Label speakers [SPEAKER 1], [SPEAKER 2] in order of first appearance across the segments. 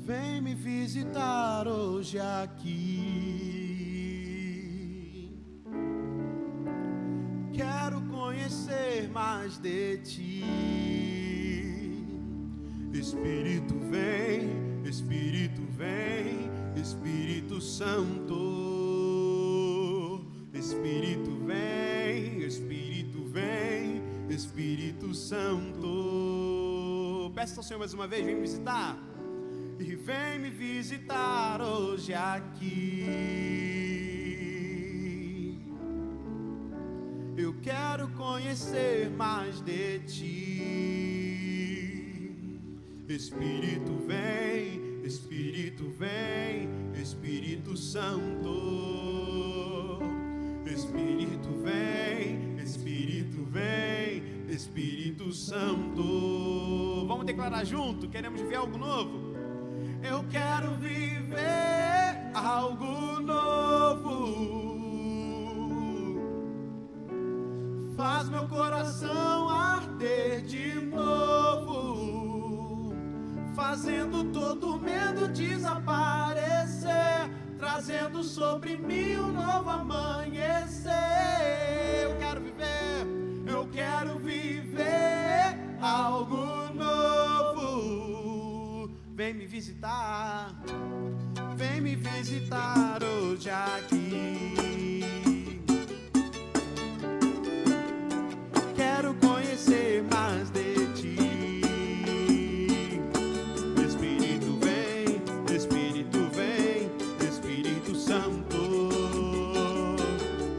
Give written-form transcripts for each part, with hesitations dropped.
[SPEAKER 1] Vem me visitar hoje aqui. Quero conhecer mais de ti. Espírito vem, Espírito vem, Espírito Santo. Espírito vem, Espírito vem, Espírito Santo. Peça ao Senhor mais uma vez, vem me visitar. E vem me visitar hoje aqui. Eu quero conhecer mais de ti. Espírito vem, Espírito vem, Espírito Santo. Espírito vem, Espírito vem, Espírito Santo. Vamos declarar junto? Queremos ver algo novo? Eu quero viver algo novo. Faz meu coração arder de novo, fazendo todo medo desaparecer, trazendo sobre mim um novo amanhecer. Eu quero viver algo novo. Vem me visitar hoje aqui. Quero conhecer mais de ti. Espírito vem, Espírito vem, Espírito Santo.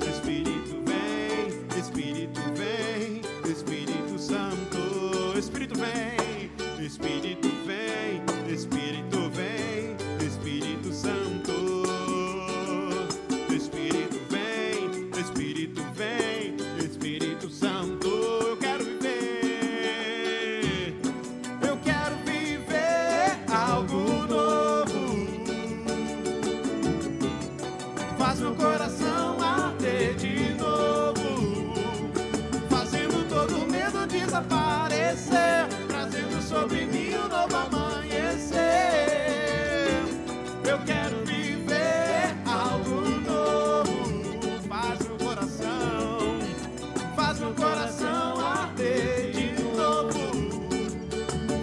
[SPEAKER 1] Espírito vem, Espírito vem, Espírito Santo. Espírito vem, Espírito vem, Espírito vem, Espírito Santo. Espírito vem, Espírito vem, Espírito Santo. Eu quero viver algo novo. Faz meu coração arder de novo, fazendo todo medo desaparecer, trazendo sobre mim um novo amanhecer. Eu quero viver algo novo. Faz meu coração arder de novo,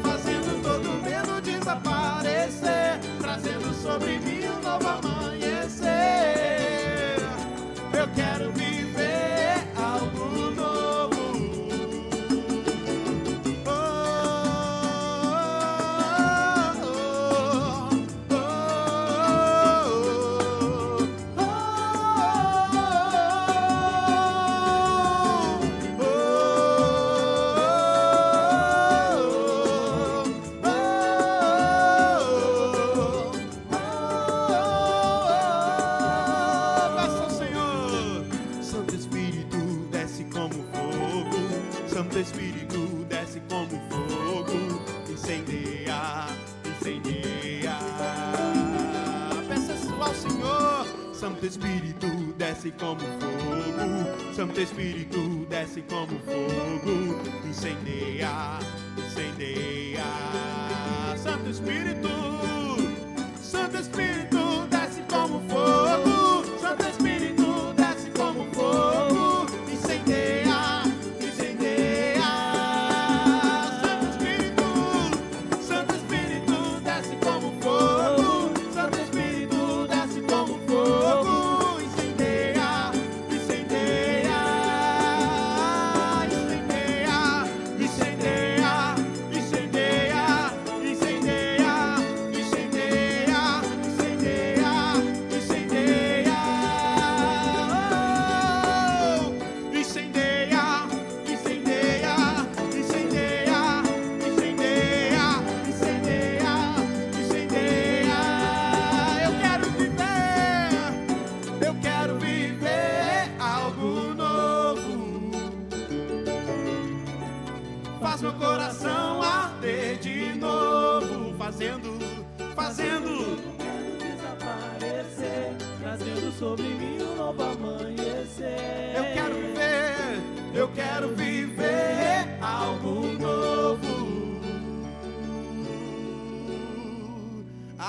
[SPEAKER 1] fazendo todo medo desaparecer, trazendo sobre mim um novo amanhecer. Eu quero viver algo novo. Santo Espírito desce como fogo, incendeia, incendeia. Peça ao Senhor. Santo Espírito desce como fogo, Santo Espírito desce como fogo, incendeia, incendeia. Santo Espírito desce como fogo, Santo Espírito desce como fogo, incendeia.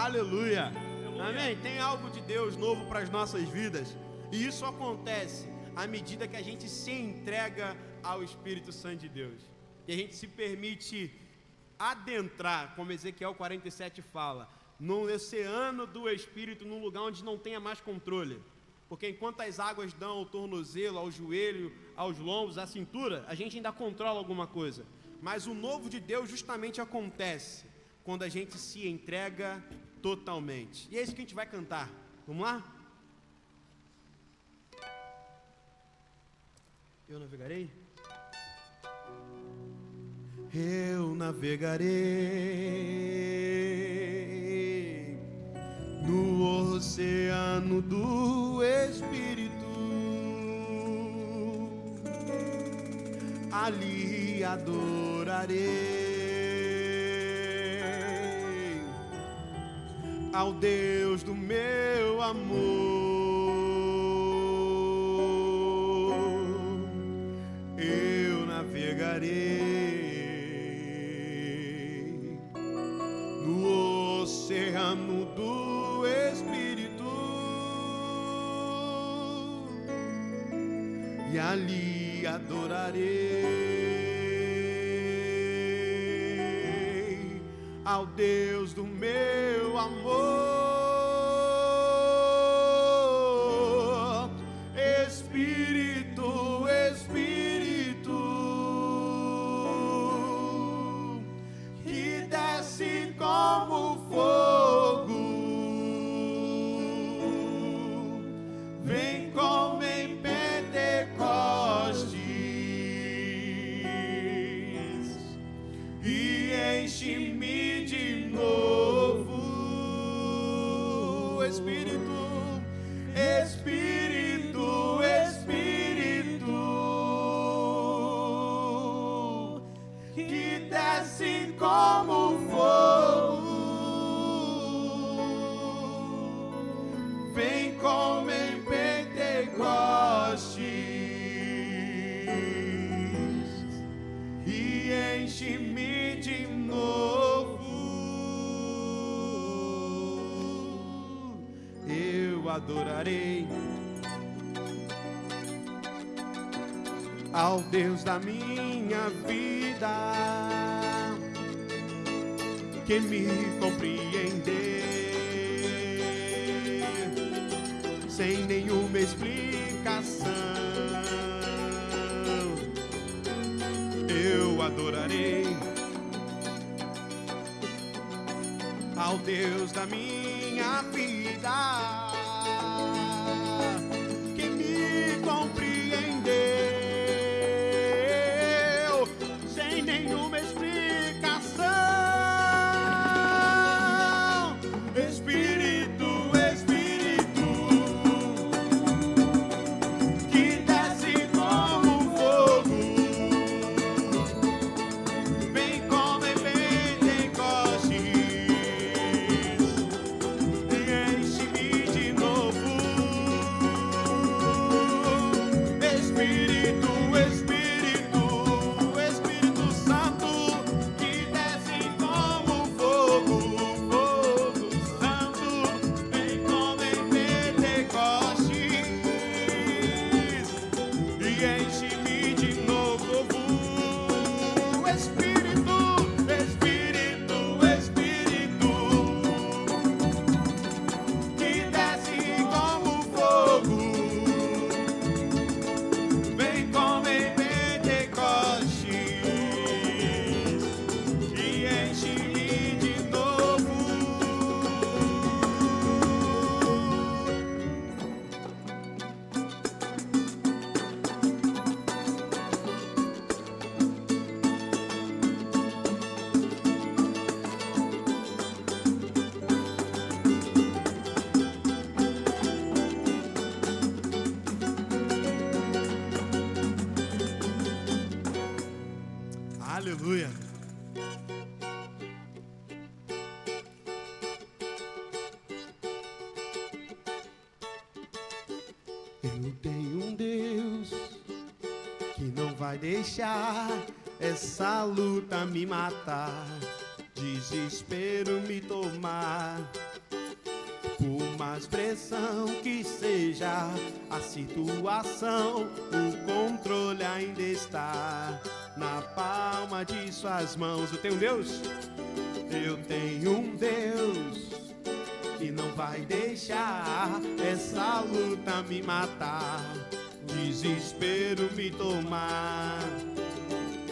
[SPEAKER 1] Aleluia. Amém? Tem algo de Deus novo para as nossas vidas. E isso acontece à medida que a gente se entrega ao Espírito Santo de Deus. E a gente se permite adentrar, como Ezequiel 47 fala, no oceano do Espírito, num lugar onde não tenha mais controle. Porque enquanto as águas dão ao tornozelo, ao joelho, aos lombos, à cintura, a gente ainda controla alguma coisa. Mas o novo de Deus justamente acontece quando a gente se entrega totalmente. E é isso que a gente vai cantar. Vamos lá? Eu navegarei? Eu navegarei no oceano do Espírito, ali adorarei ao Deus do meu amor. Eu navegarei no oceano do Espírito e ali adorarei ao Deus do meu amor. Espírito, Espírito, que desce como fogo, vem como em Pentecostes e enche-me de novo. Espírito, Espírito, Espírito, que desce como fogo, vem como em Pentecostes e enche-me de novo. Eu adorarei ao Deus da minha vida, que me compreender sem nenhuma explicação. Eu adorarei ao Deus da minha vida, que me compreendeu sem nenhuma explicação. Espírito, Espírito, que desce como fogo, vem como em Pentecostes e enche-me de novo. Espírito, Espírito, Espírito Santo, que desce como fogo, fogo santo, vem como em Pentecostes e enche-me de novo. Espírito, Espírito, Espírito, que desce como fogo, vem como em Pentecostes e enche-me de novo. Aleluia. Eu tenho um Deus que não vai deixar essa luta me matar, desespero me tomar. mais pressão que seja a situação, o controle ainda está na palma de suas mãos. Eu tenho um Deus? Eu tenho um Deus que não vai deixar essa luta me matar, desespero me tomar.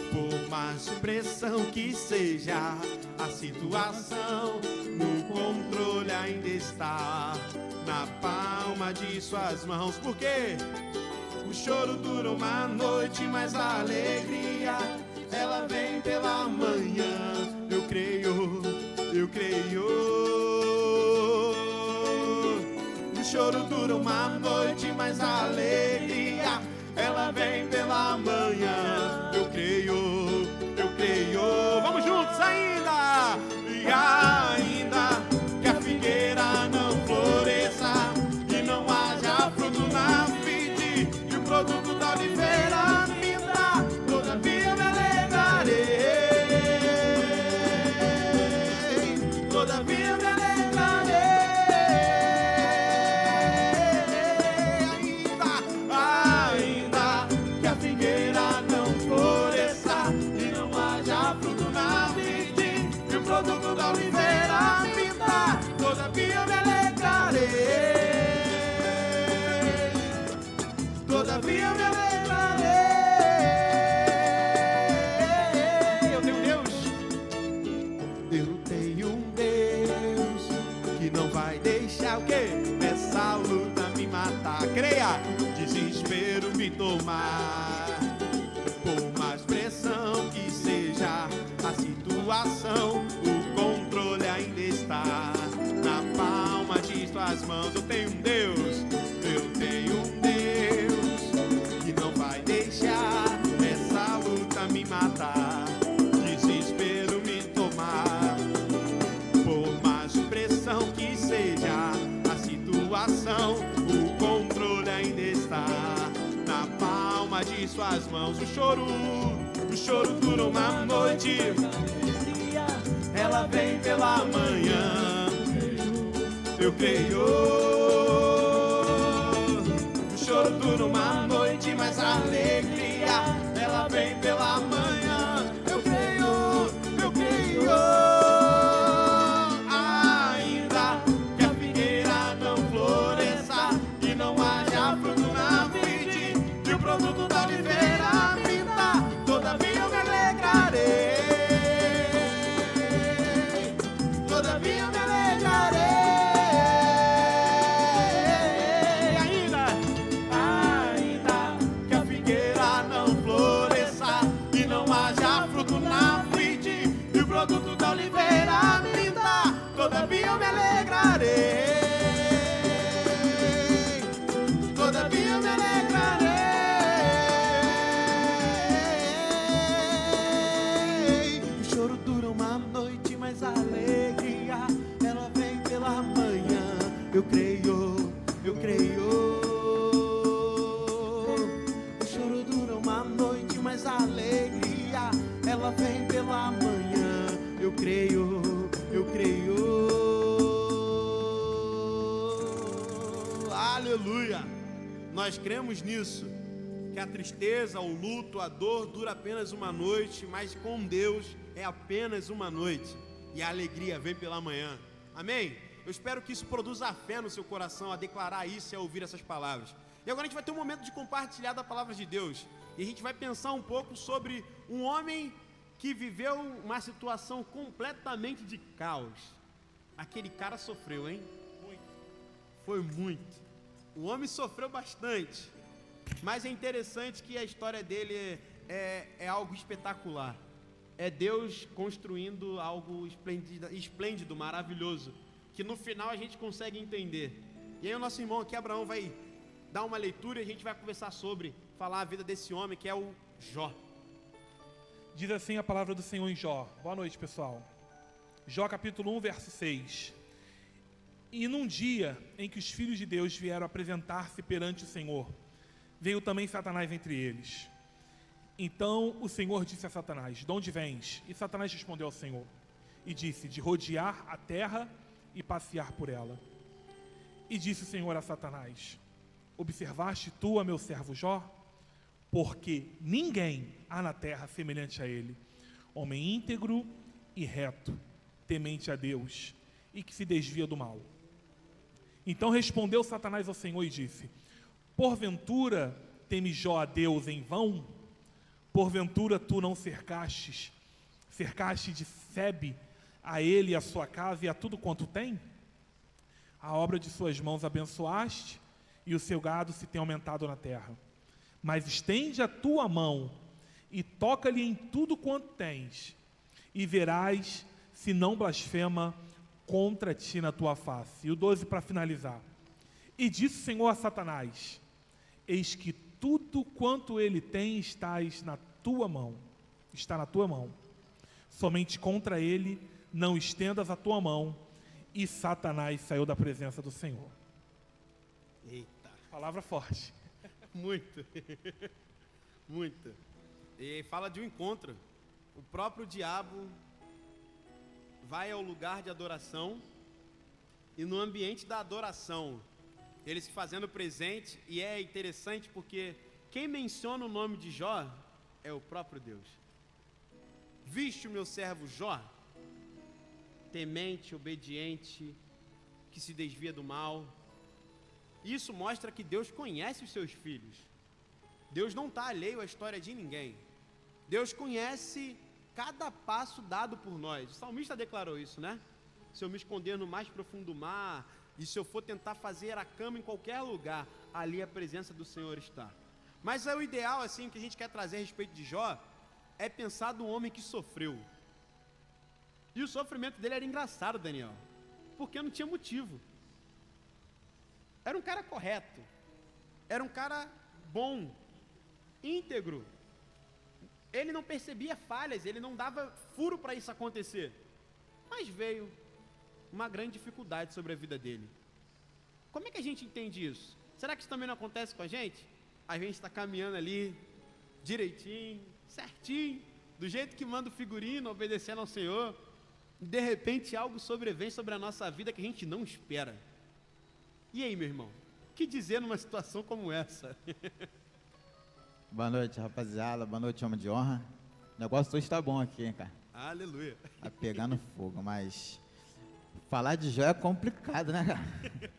[SPEAKER 1] Por mais pressão que seja a situação, no controle ainda está na palma de suas mãos. Por quê? O choro dura uma noite, mas a alegria ela vem pela manhã. Eu creio, eu creio. O choro dura uma noite, mas a alegria ela vem pela manhã. Eu creio, eu creio. Vamos juntos ainda. E ainda que a figueira não floresça e não haja fruto na vide e o produto da oliveira minta, todavia me alegrarei. Todavia me alegrarei. Ainda que a figueira não floresça e não haja fruto na vide e o produto da oliveira minta, todavia me alegrarei. Todavia me alegrarei. Eu tenho Deus. Eu tenho um Deus que não vai deixar o quê? Essa luta me matar. Creia, desespero me tomar. Por mais pressão que seja a situação, o controle ainda está na palma de suas mãos. Eu tenho um Deus, eu tenho um Deus que não vai deixar essa luta me matar, desespero me tomar. Por mais pressão que seja a situação, o controle ainda está na palma de suas mãos. O choro dura uma noite, ela vem pela manhã. Eu creio. O choro dura uma noite, mas a alegria ela vem pela manhã. Eu creio, eu creio. Ainda que a figueira não floresça e não haja fruto na vide e o produto da oliveira minta, todavia eu me alegrarei. Todavia eu me alegrarei. Ainda que a figueira não floresça e não haja fruto na vide e o produto da oliveira minta, todavia eu me alegrarei. Todavia eu me alegrarei. O choro dura uma noite, mas a alegria ela vem pela manhã. Eu creio, eu creio. O choro dura uma noite, mas a alegria ela vem pela manhã. Eu creio, eu creio. Aleluia! Nós cremos nisso, que a tristeza, o luto, a dor dura apenas uma noite, mas com Deus é apenas uma noite e a alegria vem pela manhã. Amém? Eu espero que isso produza a fé no seu coração, a declarar isso e a ouvir essas palavras. E agora a gente vai ter um momento de compartilhar da palavra de Deus. E a gente vai pensar um pouco sobre um homem que viveu uma situação completamente de caos. Aquele cara sofreu, hein? Muito. Foi muito. O homem sofreu bastante. Mas é interessante que a história dele é algo espetacular. É Deus construindo algo esplêndido, maravilhoso, que no final a gente consegue entender. E aí o nosso irmão aqui, Abraão, vai dar uma leitura e a gente vai conversar sobre, falar a vida desse homem que é o Jó.
[SPEAKER 2] Diz assim a palavra do Senhor em Jó. Boa noite, pessoal. Jó capítulo 1, verso 6. E num dia em que os filhos de Deus vieram apresentar-se perante o Senhor, veio também Satanás entre eles. Então o Senhor disse a Satanás: de onde vens? E Satanás respondeu ao Senhor e disse: de rodear a terra e passear por ela. E disse o Senhor a Satanás: observaste tu a meu servo Jó? Porque ninguém há na terra semelhante a ele, homem íntegro e reto, temente a Deus, e que se desvia do mal. Então respondeu Satanás ao Senhor e disse: porventura teme Jó a Deus em vão? Porventura tu não cercaste de sebe a ele e a sua casa e a tudo quanto tem? A obra de suas mãos abençoaste, e o seu gado se tem aumentado na terra. Mas estende a tua mão e toca-lhe em tudo quanto tens, e verás se não blasfema contra ti na tua face. E o 12 para finalizar. E disse o Senhor a Satanás: eis que tudo quanto ele tem está na tua mão. Somente contra ele não estendas a tua mão. E Satanás saiu da presença do Senhor.
[SPEAKER 1] Eita.
[SPEAKER 2] Palavra forte.
[SPEAKER 1] Muito. Muito. E fala de um encontro. O próprio diabo vai ao lugar de adoração, e no ambiente da adoração, ele se fazendo presente. E é interessante porque quem menciona o nome de Jó é o próprio Deus. Viste o meu servo Jó, temente, obediente, que se desvia do mal. Isso mostra que Deus conhece os seus filhos. Deus não está alheio à história de ninguém. Deus conhece cada passo dado por nós. O salmista declarou isso, né? Se eu me esconder no mais profundo mar, e se eu for tentar fazer a cama em qualquer lugar, ali a presença do Senhor está. Mas é o ideal, assim, que a gente quer trazer a respeito de Jó, é pensar do homem que sofreu. E o sofrimento dele era engraçado, Daniel, porque não tinha motivo. Era um cara correto, era um cara bom, íntegro. Ele não percebia falhas, ele não dava furo para isso acontecer. Mas veio uma grande dificuldade sobre a vida dele. Como é que a gente entende isso? Será que isso também não acontece com a gente? A gente está caminhando ali, direitinho, certinho, do jeito que manda o figurino, obedecendo ao Senhor, e de repente algo sobrevém sobre a nossa vida que a gente não espera. E aí, meu irmão, o que dizer numa situação como essa?
[SPEAKER 3] Boa noite, rapaziada. Boa noite, homem de honra. O negócio hoje tá bom aqui, hein, cara?
[SPEAKER 1] Aleluia.
[SPEAKER 3] Tá pegando fogo, mas falar de Jó é complicado, né, cara?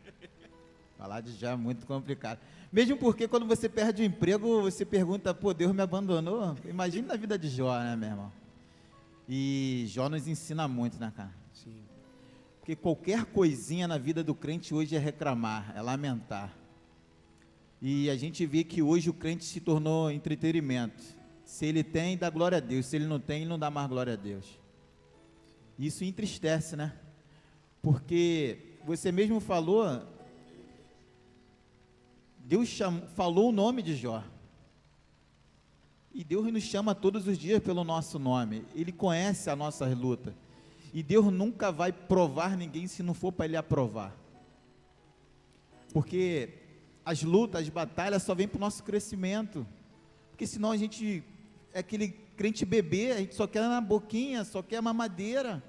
[SPEAKER 3] Falar de Jó é muito complicado. Mesmo porque quando você perde o emprego, você pergunta: pô, Deus me abandonou? Imagina a vida de Jó, né, meu irmão? E Jó nos ensina muito, né, cara?
[SPEAKER 1] Sim.
[SPEAKER 3] Porque qualquer coisinha na vida do crente hoje é reclamar, é lamentar. E a gente vê que hoje o crente se tornou entretenimento. Se ele tem, dá glória a Deus. Se ele não tem, ele não dá mais glória a Deus. Isso entristece, né? Porque você mesmo falou, Deus falou o nome de Jó. E Deus nos chama todos os dias pelo nosso nome. Ele conhece a nossa luta. E Deus nunca vai provar ninguém se não for para Ele aprovar. Porque as lutas, as batalhas só vêm para o nosso crescimento. Porque senão a gente é aquele crente bebê, a gente só quer na boquinha, só quer mamadeira.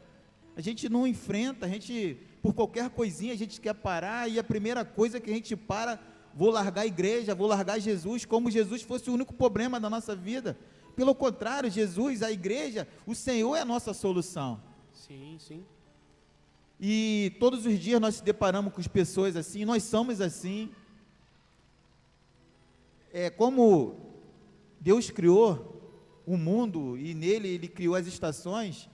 [SPEAKER 3] A gente não enfrenta, a gente, por qualquer coisinha, a gente quer parar. E a primeira coisa que a gente para, vou largar a igreja, vou largar Jesus, como Jesus fosse o único problema da nossa vida. Pelo contrário, Jesus, a igreja, o Senhor é a nossa solução.
[SPEAKER 1] Sim, sim.
[SPEAKER 3] E todos os dias nós se deparamos com pessoas assim, nós somos assim. É como Deus criou o mundo e nele Ele criou as estações.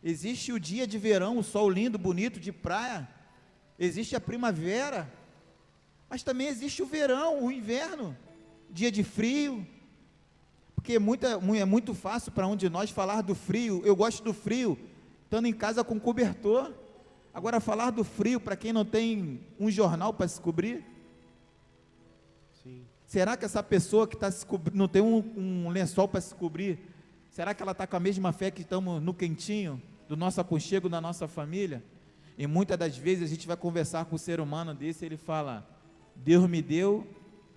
[SPEAKER 3] Existe o dia de verão, o sol lindo, bonito, de praia. Existe a primavera. Mas também existe o verão, o inverno, dia de frio. Porque é muito fácil para um de nós falar do frio. Eu gosto do frio, estando em casa com cobertor. Agora, falar do frio para quem não tem um jornal para se cobrir.
[SPEAKER 1] Sim.
[SPEAKER 3] Será que essa pessoa que está se cobrindo, não tem um lençol para se cobrir, será que ela está com a mesma fé que estamos no quentinho, do nosso aconchego, da nossa família? E muitas das vezes a gente vai conversar com um ser humano desse, ele fala: Deus me deu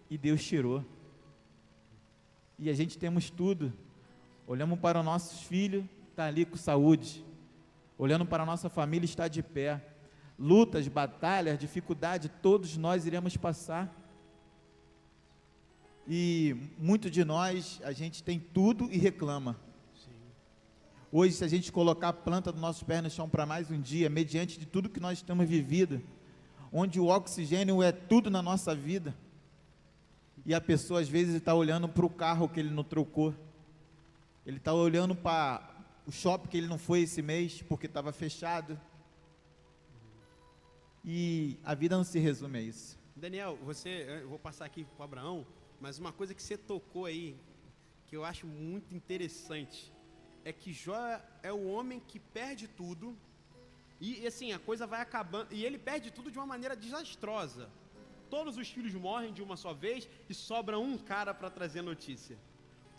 [SPEAKER 3] e Deus tirou. E a gente temos tudo. Olhamos para os nossos filhos, está ali com saúde. Olhando para a nossa família, está de pé. lutas, batalhas, dificuldade, todos nós iremos passar. E muito de nós, a gente tem tudo e reclama. Hoje, se a gente colocar a planta dos nossos pés no chão para mais um dia, mediante de tudo que nós temos vivido, onde o oxigênio é tudo na nossa vida, e a pessoa às vezes está olhando para o carro que ele não trocou, ele está olhando para o shopping que ele não foi esse mês, porque estava fechado, e a vida não se resume a isso.
[SPEAKER 1] Daniel, eu vou passar aqui para o Abraão, mas uma coisa que você tocou aí, que eu acho muito interessante, é que Jó é o homem que perde tudo, e assim, a coisa vai acabando, e ele perde tudo de uma maneira desastrosa. Todos os filhos morrem de uma só vez, e sobra um cara para trazer a notícia.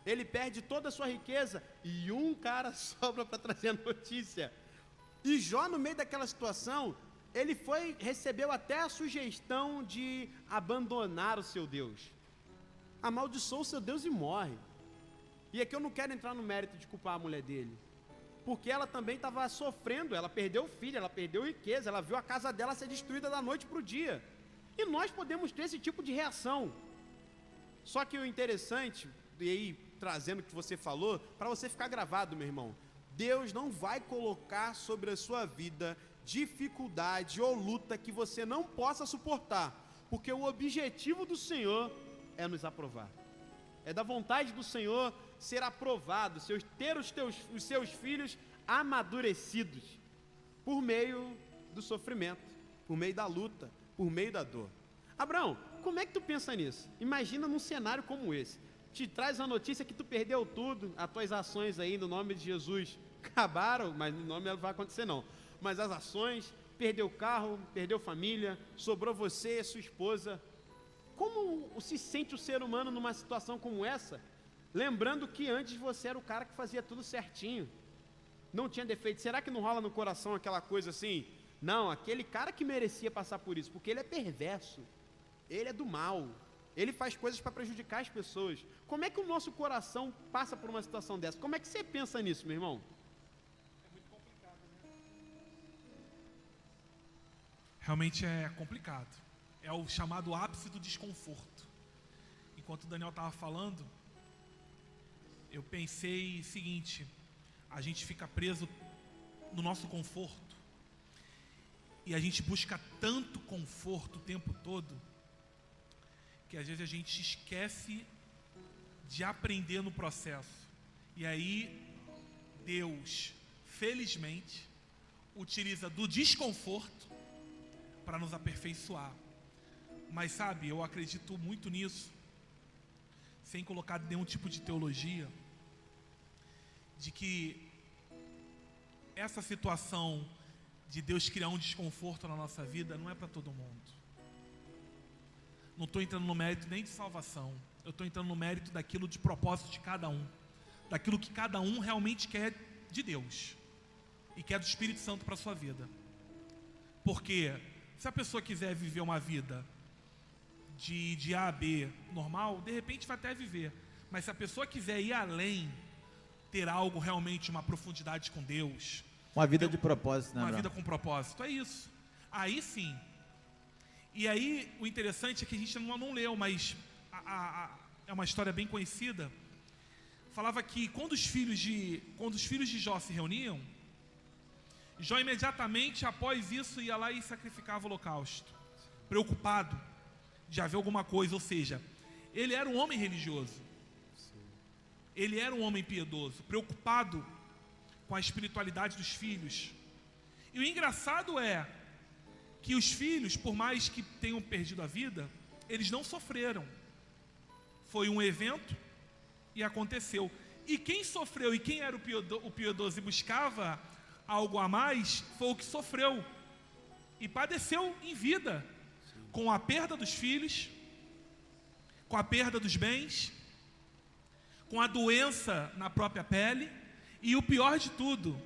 [SPEAKER 1] Ele perde toda a sua riqueza, e um cara sobra para trazer a notícia. E Jó, no meio daquela situação, ele recebeu até a sugestão de abandonar o seu Deus. Amaldiçoou o seu Deus e morre. E aqui eu não quero entrar no mérito de culpar a mulher dele, porque ela também estava sofrendo, ela perdeu o filho, ela perdeu riqueza, ela viu a casa dela ser destruída da noite para o dia. E nós podemos ter esse tipo de reação. Só que o interessante, e aí trazendo o que você falou, para você ficar gravado, meu irmão, Deus não vai colocar sobre a sua vida dificuldade ou luta que você não possa suportar, porque o objetivo do Senhor é nos aprovar. É da vontade do Senhor ser aprovado, ter os seus filhos amadurecidos por meio do sofrimento, por meio da luta, por meio da dor. Abraão, como é que tu pensa nisso? Imagina num cenário como esse. Te traz a notícia que tu perdeu tudo, as tuas ações aí no nome de Jesus acabaram, mas no nome não vai acontecer não. Mas as ações, perdeu carro, perdeu família, sobrou você e sua esposa. Como se sente o ser humano numa situação como essa? Lembrando que antes você era o cara que fazia tudo certinho, não tinha defeito. Será que não rola no coração aquela coisa assim? Não, aquele cara que merecia passar por isso, porque ele é perverso, ele é do mal, ele faz coisas para prejudicar as pessoas. Como é que o nosso coração passa por uma situação dessa? Como é que você pensa nisso, meu irmão?
[SPEAKER 2] É muito complicado, né? Realmente é complicado. É o chamado ápice do desconforto. Enquanto o Daniel estava falando, eu pensei o seguinte: a gente fica preso no nosso conforto, e a gente busca tanto conforto o tempo todo, que às vezes a gente esquece de aprender no processo. E aí Deus, felizmente, utiliza do desconforto para nos aperfeiçoar. Mas sabe, eu acredito muito nisso, sem colocar nenhum tipo de teologia, de que essa situação de Deus criar um desconforto na nossa vida não é para todo mundo. Não estou entrando no mérito nem de salvação, eu estou entrando no mérito daquilo de propósito de cada um, daquilo que cada um realmente quer de Deus e quer do Espírito Santo para a sua vida. Porque se a pessoa quiser viver uma vida de A a B normal, de repente vai até viver. Mas se a pessoa quiser ir além, ter algo realmente, uma profundidade com Deus,
[SPEAKER 3] uma vida de propósito, né?
[SPEAKER 2] Uma vida com propósito, é isso. Aí sim. E aí o interessante é que a gente não leu, mas é uma história bem conhecida. Falava que quando os filhos de Jó se reuniam, Jó imediatamente após isso ia lá e sacrificava o holocausto, preocupado de haver alguma coisa. Ou seja, ele era um homem religioso, ele era um homem piedoso, preocupado com a espiritualidade dos filhos. E o engraçado é que os filhos, por mais que tenham perdido a vida, eles não sofreram. Foi um evento e aconteceu. E quem sofreu e quem era o piedoso e buscava algo a mais, foi o que sofreu e padeceu em vida, com a perda dos filhos, com a perda dos bens, com a doença na própria pele, e o pior de tudo,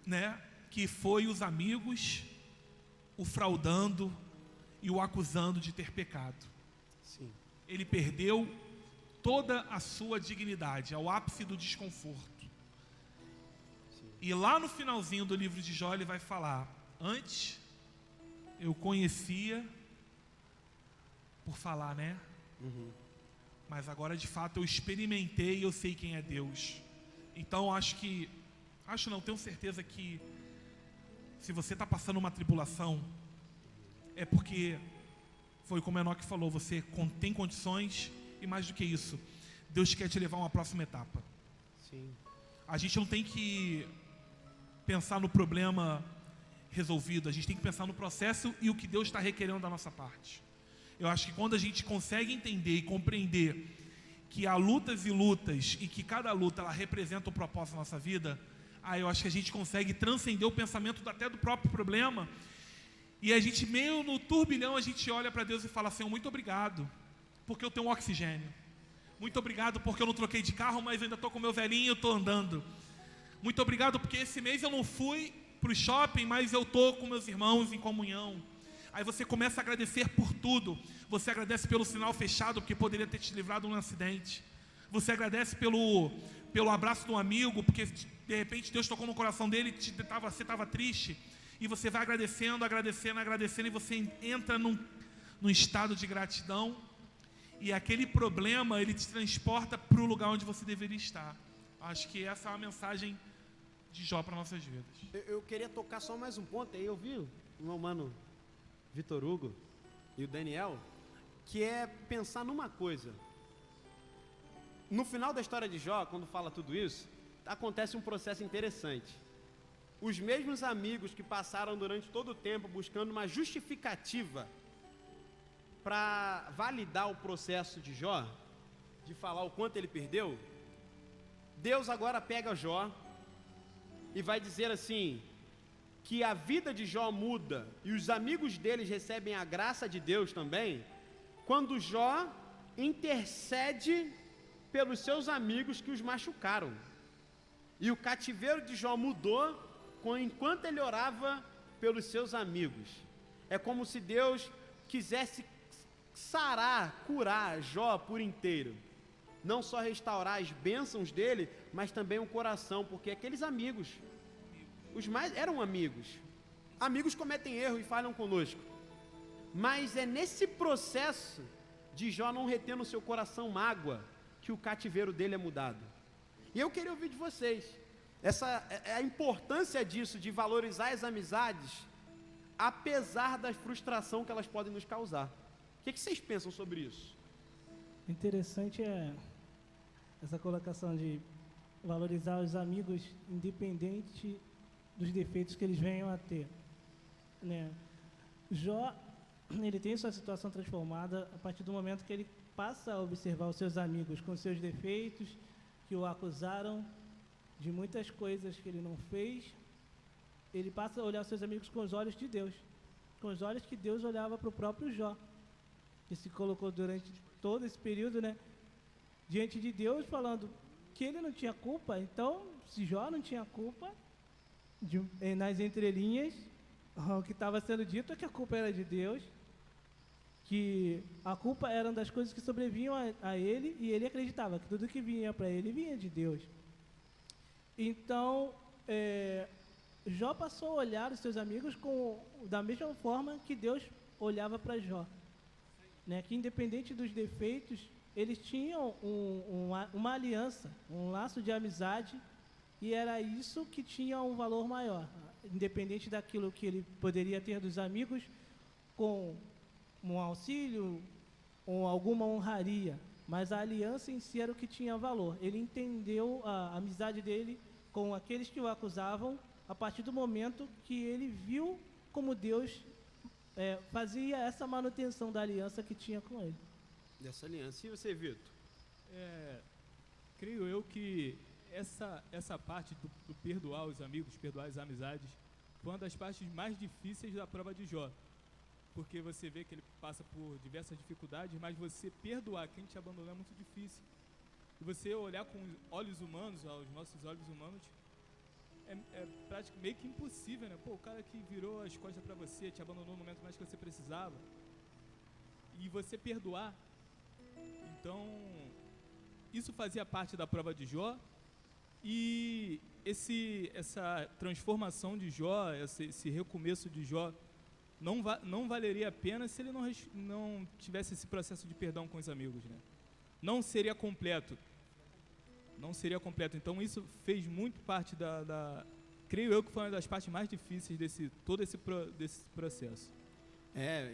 [SPEAKER 2] né, que foi os amigos o fraudando e o acusando de ter pecado.
[SPEAKER 1] Sim.
[SPEAKER 2] Ele perdeu toda a sua dignidade, ao ápice do desconforto. Sim. E lá no finalzinho do livro de Jó ele vai falar Antes, eu conhecia por falar, né? Mas agora, de fato, eu experimentei e eu sei quem é Deus. Então, tenho certeza que se você está passando uma tribulação, é porque, foi como Enoque falou, você tem condições e mais do que isso, Deus quer te levar a uma próxima etapa.
[SPEAKER 1] Sim.
[SPEAKER 2] A gente não tem que pensar no problema resolvido, a gente tem que pensar no processo e o que Deus está requerendo da nossa parte. Eu acho que quando a gente consegue entender e compreender que há lutas e lutas e que cada luta ela representa um propósito na nossa vida, aí eu acho que a gente consegue transcender o pensamento até do próprio problema, e a gente, meio no turbilhão, a gente olha para Deus e fala: Senhor, muito obrigado, porque eu tenho oxigênio. Muito obrigado porque eu não troquei de carro, mas ainda estou com o meu velhinho e estou andando. Muito obrigado porque esse mês eu não fui para o shopping, mas eu estou com meus irmãos em comunhão. Aí você começa a agradecer por tudo. Você agradece pelo sinal fechado, porque poderia ter te livrado de um acidente. Você agradece pelo abraço de um amigo, porque de repente Deus tocou no coração dele e você estava triste. E você vai agradecendo, e você entra num estado de gratidão. E aquele problema, ele te transporta para o lugar onde você deveria estar. Acho que essa é uma mensagem de Jó para nossas vidas.
[SPEAKER 1] Eu queria tocar só mais um ponto aí. Eu vi o meu mano Vitor Hugo e o Daniel, que é pensar numa coisa. No final da história de Jó, quando fala tudo isso, acontece um processo interessante. Os mesmos amigos que passaram durante todo o tempo buscando uma justificativa para validar o processo de Jó, de falar o quanto ele perdeu, Deus agora pega Jó e vai dizer assim, que a vida de Jó muda e os amigos deles recebem a graça de Deus também, quando Jó intercede pelos seus amigos que os machucaram. E o cativeiro de Jó mudou enquanto ele orava pelos seus amigos. É como se Deus quisesse sarar, curar Jó por inteiro. Não só restaurar as bênçãos dele, mas também o coração, porque aqueles amigos, os mais eram amigos. Amigos cometem erro e falham conosco. Mas é nesse processo de Jó não reter no seu coração mágoa, que o cativeiro dele é mudado. E eu queria ouvir de vocês, a importância disso, de valorizar as amizades, apesar da frustração que elas podem nos causar. O que vocês pensam sobre isso?
[SPEAKER 4] Interessante essa colocação de valorizar os amigos independente dos defeitos que eles venham a ter, né? Jó, ele tem sua situação transformada a partir do momento que ele passa a observar os seus amigos com seus defeitos, que o acusaram de muitas coisas que ele não fez. Ele passa a olhar os seus amigos com os olhos de Deus, com os olhos que Deus olhava para o próprio Jó, que se colocou durante todo esse período, né, diante de Deus, falando que ele não tinha culpa. Então, se Jó não tinha culpa, nas entrelinhas, o que estava sendo dito é que a culpa era de Deus, que a culpa era das coisas que sobrevinham a ele, e ele acreditava que tudo que vinha para ele vinha de Deus. Então, Jó passou a olhar os seus amigos da mesma forma que Deus olhava para Jó, né? Que independente dos defeitos, eles tinham uma aliança, um laço de amizade, e era isso que tinha um valor maior, independente daquilo que ele poderia ter dos amigos, com um auxílio ou alguma honraria, mas a aliança em si era o que tinha valor. Ele entendeu a amizade dele com aqueles que o acusavam a partir do momento que ele viu como Deus fazia essa manutenção da aliança que tinha com ele.
[SPEAKER 1] Dessa aliança. E você, Vitor?
[SPEAKER 5] Creio eu que essa parte do perdoar os amigos, perdoar as amizades, foi uma das partes mais difíceis da prova de Jó. Porque você vê que ele passa por diversas dificuldades, mas você perdoar quem te abandonou é muito difícil. E você olhar com olhos humanos, aos nossos olhos humanos, é praticamente meio que impossível, né? Pô, o cara que virou as costas para você, te abandonou no momento mais que você precisava. E você perdoar. Então, isso fazia parte da prova de Jó. E essa transformação de Jó, esse recomeço de Jó, não valeria a pena se ele não tivesse esse processo de perdão com os amigos, né? Não seria completo. Então isso fez muito parte creio eu que foi uma das partes mais difíceis desse processo.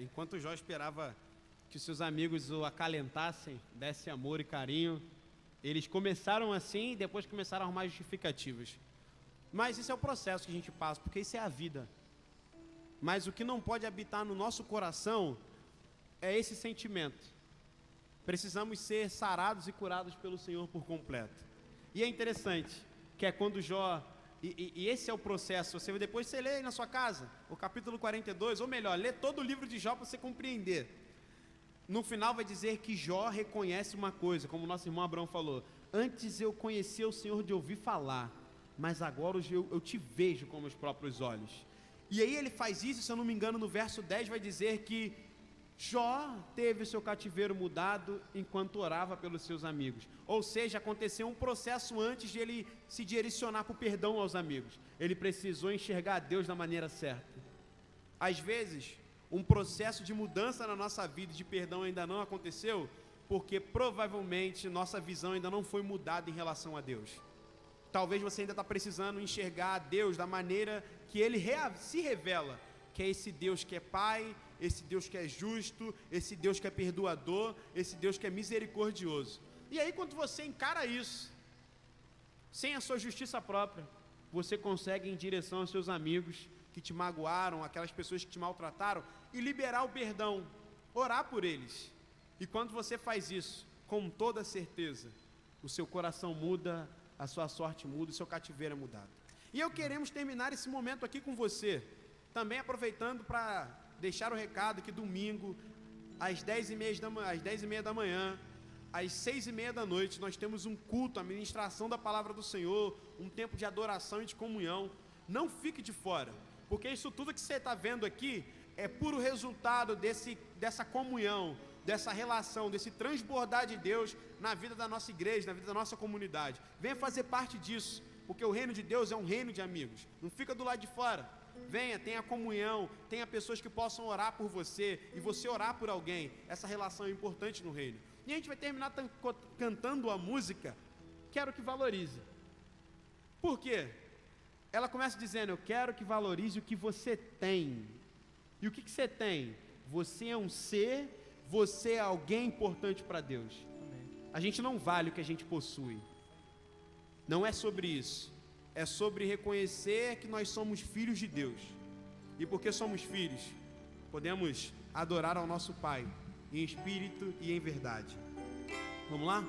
[SPEAKER 1] Enquanto Jó esperava que seus amigos o acalentassem, dessem amor e carinho, eles começaram assim e depois começaram a arrumar justificativas. Mas isso é o processo que a gente passa, porque isso é a vida. Mas o que não pode habitar no nosso coração é esse sentimento. Precisamos ser sarados e curados pelo Senhor por completo. E é interessante, que é quando Jó, e esse é o processo, depois você lê aí na sua casa, o capítulo 42, ou melhor, lê todo o livro de Jó para você compreender. No final vai dizer que Jó reconhece uma coisa, como o nosso irmão Abraão falou: antes eu conhecia o Senhor de ouvir falar, mas agora eu te vejo com meus próprios olhos. E aí ele faz isso, se eu não me engano, no verso 10 vai dizer que Jó teve o seu cativeiro mudado enquanto orava pelos seus amigos. Ou seja, aconteceu um processo antes de ele se direcionar para o perdão aos amigos. Ele precisou enxergar a Deus da maneira certa. Às vezes, um processo de mudança na nossa vida, de perdão, ainda não aconteceu, porque provavelmente nossa visão ainda não foi mudada em relação a Deus. Talvez você ainda está precisando enxergar a Deus da maneira que Ele se revela, que é esse Deus que é Pai, esse Deus que é justo, esse Deus que é perdoador, esse Deus que é misericordioso. E aí quando você encara isso, sem a sua justiça própria, você consegue ir em direção aos seus amigos que te magoaram, aquelas pessoas que te maltrataram, e liberar o perdão, orar por eles. E quando você faz isso, com toda certeza, o seu coração muda, a sua sorte muda, o seu cativeiro é mudado. E eu queremos terminar esse momento aqui com você, também aproveitando para deixar o recado que domingo, às 10h30 da manhã, às 6h30 da noite, nós temos um culto, a ministração da palavra do Senhor, um tempo de adoração e de comunhão. Não fique de fora, porque isso tudo que você está vendo aqui é puro resultado dessa comunhão, dessa relação, desse transbordar de Deus na vida da nossa igreja, na vida da nossa comunidade. Venha fazer parte disso, porque o reino de Deus é um reino de amigos. Não fica do lado de fora. Venha, tenha comunhão, tenha pessoas que possam orar por você e você orar por alguém. Essa relação é importante no reino. E a gente vai terminar cantando a música Quero que Valorize. Por quê? Ela começa dizendo: eu quero que valorize o que você tem. E o que você tem? Você é um ser, você é alguém importante para Deus. A gente não vale o que a gente possui. Não é sobre isso. É sobre reconhecer que nós somos filhos de Deus. E porque somos filhos, podemos adorar ao nosso Pai, em espírito e em verdade. Vamos lá?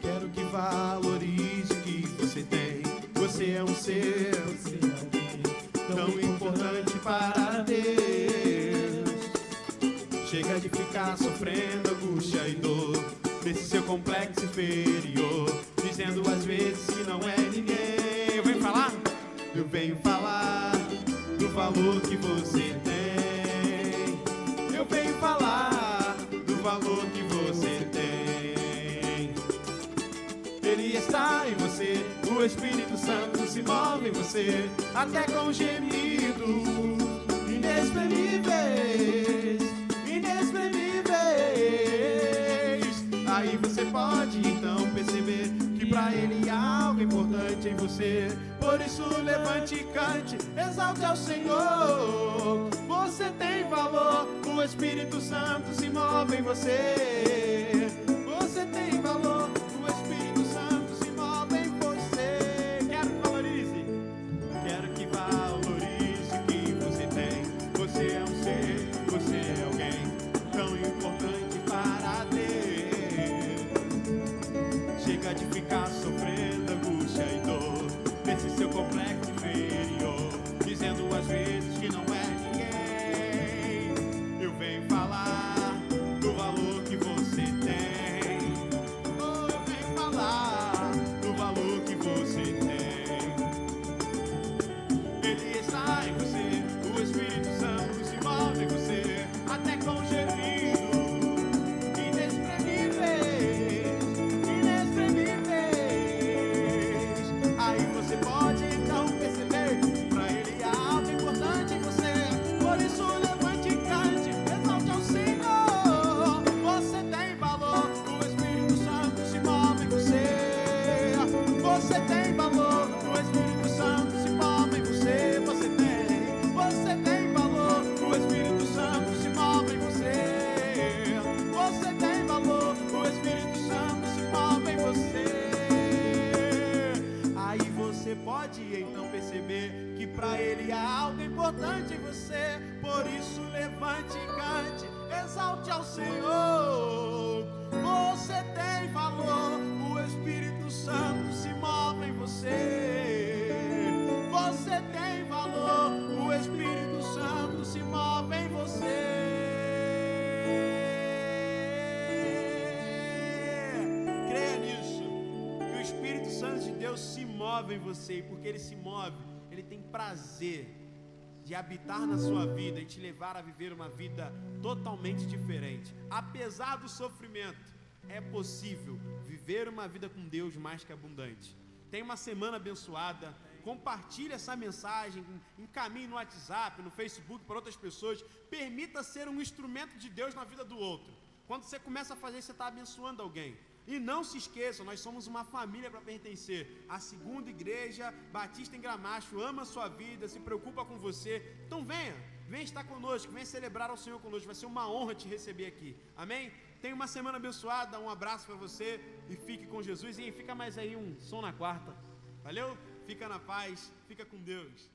[SPEAKER 1] Quero que valorize o que você tem. Você é um ser tão importante para Deus. Chega de ficar sofrendo angústia e dor nesse seu complexo inferior, dizendo às vezes que não é ninguém. Eu venho falar do valor que você tem. Eu venho falar do valor que você tem. Ele está em você, o Espírito Santo se move em você, até com gemidos inexprimíveis. Aí você pode então perceber que pra Ele há algo importante em você. Por isso levante e cante, exalte ao Senhor. Você tem valor, o Espírito Santo se move em você. Você tem valor, o Espírito Santo se move em você. Quero que valorize, quero que valorize o que você tem. Você é um ser, você é alguém tão importante para Deus. Chega de ficar sofrendo angústia e dor nesse seu complexo inferior, dizendo às vezes que não é ninguém. Eu venho falar do valor que você tem. levante e cante, exalte ao Senhor. Você tem valor, o Espírito Santo se move em você. Você tem valor, o Espírito Santo se move em você. Creia nisso, que o Espírito Santo de Deus se move em você, e porque Ele se move, Ele tem prazer de habitar na sua vida e te levar a viver uma vida totalmente diferente. Apesar do sofrimento, é possível viver uma vida com Deus mais que abundante. Tenha uma semana abençoada. Compartilhe essa mensagem, encaminhe no WhatsApp, no Facebook para outras pessoas. Permita ser um instrumento de Deus na vida do outro. Quando você começa a fazer isso, você está abençoando alguém. E não se esqueça, nós somos uma família para pertencer. A segunda igreja Batista em Gramacho ama a sua vida, se preocupa com você. Então venha estar conosco, venha celebrar ao Senhor conosco. Vai ser uma honra te receber aqui. Amém? Tenha uma semana abençoada, um abraço para você e fique com Jesus. E fica mais aí um som na quarta. Valeu? Fica na paz, fica com Deus.